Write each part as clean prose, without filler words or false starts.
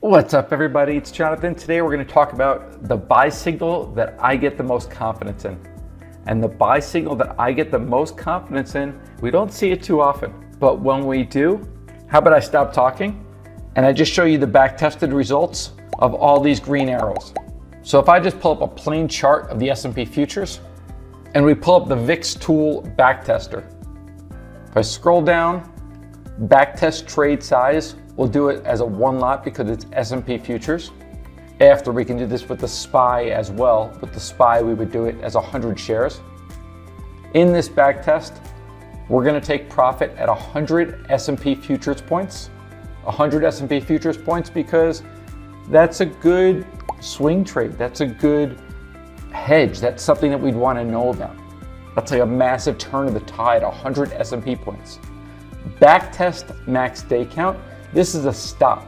What's up, everybody? It's Jonathan. Today we're going to talk about the buy signal that I get the most confidence in. And the buy signal that I get the most confidence in, we don't see it too often. But when we do, how about I stop talking and I just show you the back-tested results of all these green arrows. So if I just pull up a plain chart of the S&P futures and we pull up the VIX tool backtester. If I scroll down, backtest trade size, we'll do it as a one lot because it's S&P futures. After, we can do this with the SPY as well. With the SPY, we would do it as 100 shares. In this back test, we're going to take profit at 100 S&P futures points. 100 S&P futures points because that's a good swing trade. That's a good hedge. That's something that we'd want to know about. That's like a massive turn of the tide, 100 S&P points. Backtest max day count. This is a stop.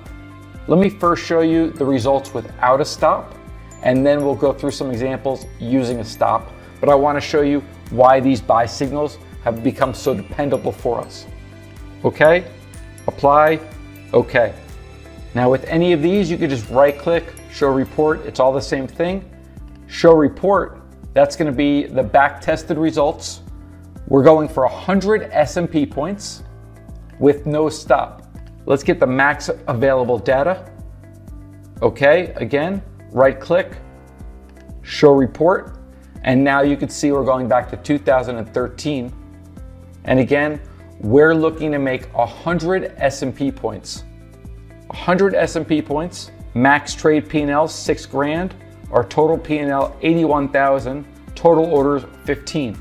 Let me first show you the results without a stop, and then we'll go through some examples using a stop. But I want to show you why these buy signals have become so dependable for us. Okay, apply, okay. Now with any of these, you could just right click, show report. It's all the same thing. Show report, that's going to be the back tested results. We're going for 100 S&P points with no stop. Let's get the max available data. Okay, again, right click, show report. And now you can see we're going back to 2013. And again, we're looking to make 100 S&P points. 100 S&P points, max trade P&L, 6 grand. Our total P&L, 81,000, total orders, 15.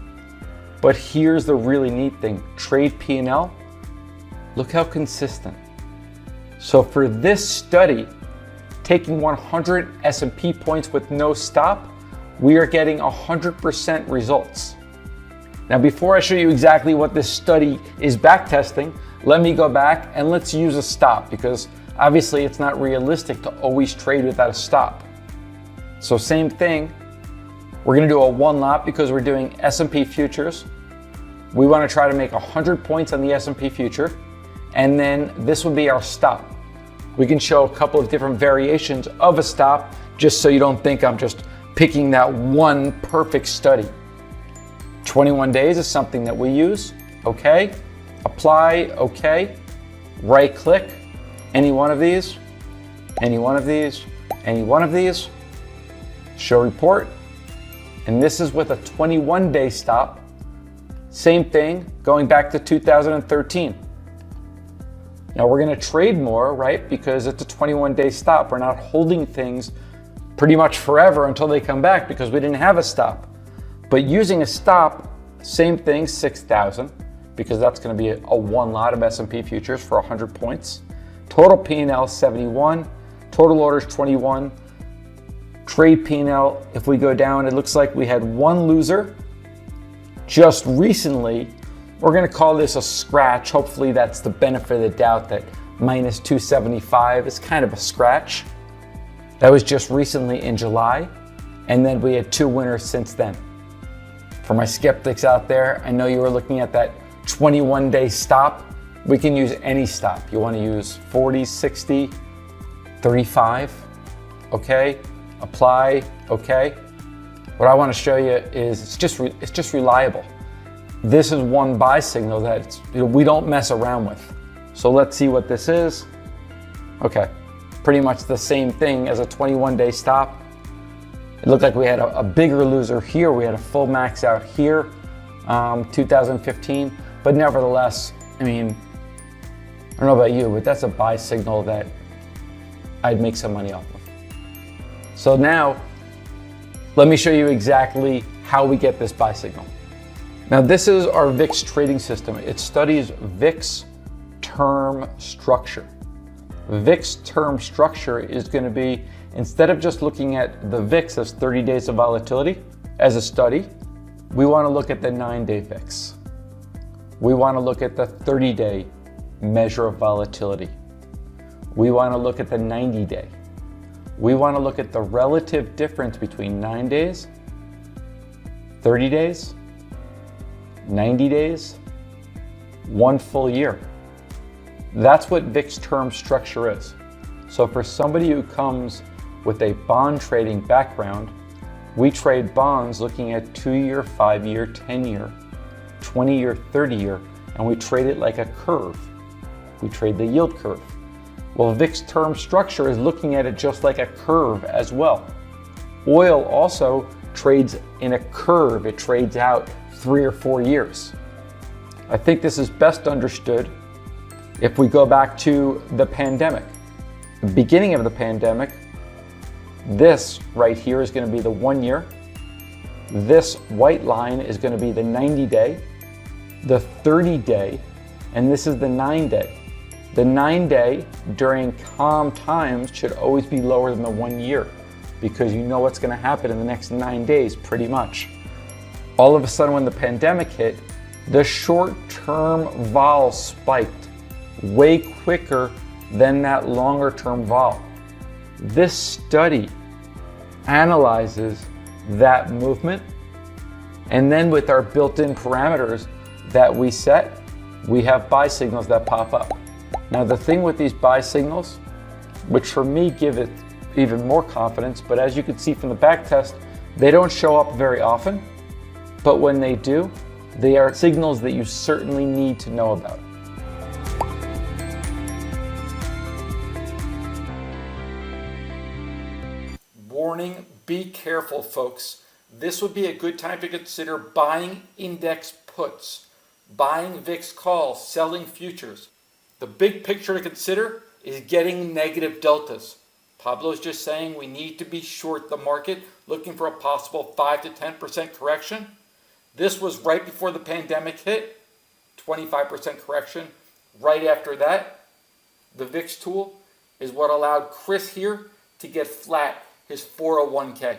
But here's the really neat thing, trade P&L, look how consistent. So for this study, taking 100 S&P points with no stop, we are getting 100% results. Now, before I show you exactly what this study is backtesting, let me go back and let's use a stop because obviously it's not realistic to always trade without a stop. So same thing, we're gonna do a one lot because we're doing S&P futures. We wanna try to make 100 points on the S&P future. And then this would be our stop. We can show a couple of different variations of a stop just so you don't think I'm just picking that one perfect study. 21 days is something that we use. Okay, apply, okay, right click, any one of these, any one of these, any one of these, show report. And this is with a 21-day stop. Same thing, going back to 2013. Now we're going to trade more, right? Because it's a 21-day stop. We're not holding things pretty much forever until they come back because we didn't have a stop. But using a stop, same thing, 6,000, because that's going to be a one lot of S&P futures for 100 points. Total P&L 71, total orders 21. Trade P&L, if we go down, it looks like we had one loser just recently. We're going to call this a scratch. Hopefully that's the benefit of the doubt that minus 275 is kind of a scratch. That was just recently in July. And then we had two winners since then. For my skeptics out there, I know you were looking at that 21-day stop. We can use any stop. You want to use 40, 60, 35. Okay, apply, okay. What I want to show you is it's just reliable. This is one buy signal that we don't mess around with. So let's see what this is. Okay, pretty much the same thing as a 21-day stop. It looked like we had a bigger loser here. We had a full max out here, 2015. But nevertheless, I mean, I don't know about you, but that's a buy signal that I'd make some money off of. So now, let me show you exactly how we get this buy signal. Now this is our VIX trading system. It studies VIX Term Structure. VIX Term Structure is going to be, instead of just looking at the VIX as 30 days of volatility as a study, we want to look at the 9-day VIX. We want to look at the 30-day measure of volatility. We want to look at the 90-day. We want to look at the relative difference between 9 days, 30 days, 90 days, 1 full year. That's what VIX Term Structure is. So for somebody who comes with a bond trading background, we trade bonds looking at 2-year, 5-year, 10-year, 20-year, 30-year, and we trade it like a curve. We trade the yield curve. Well, VIX Term Structure is looking at it just like a curve as well. Oil also trades in a curve. It trades out 3 or 4 years. I think this is best understood if we go back to the pandemic. The beginning of the pandemic, this right here is going to be the 1 year. This white line is going to be the 90-day, the 30-day, and this is the 9-day. The 9-day during calm times should always be lower than the 1 year because you know what's going to happen in the next 9 days pretty much. All of a sudden when the pandemic hit, the short-term vol spiked way quicker than that longer-term vol. This study analyzes that movement, and then with our built-in parameters that we set, we have buy signals that pop up. Now the thing with these buy signals, which for me give it even more confidence, but as you can see from the back test, they don't show up very often, but when they do, they are signals that you certainly need to know about. Warning, be careful folks. This would be a good time to consider buying index puts, buying VIX calls, selling futures. The big picture to consider is getting negative deltas. Pablo's just saying we need to be short the market, looking for a possible 5 to 10% correction. This was right before the pandemic hit, 25% correction. Right after that, the VIX tool is what allowed Chris here to get flat his 401k.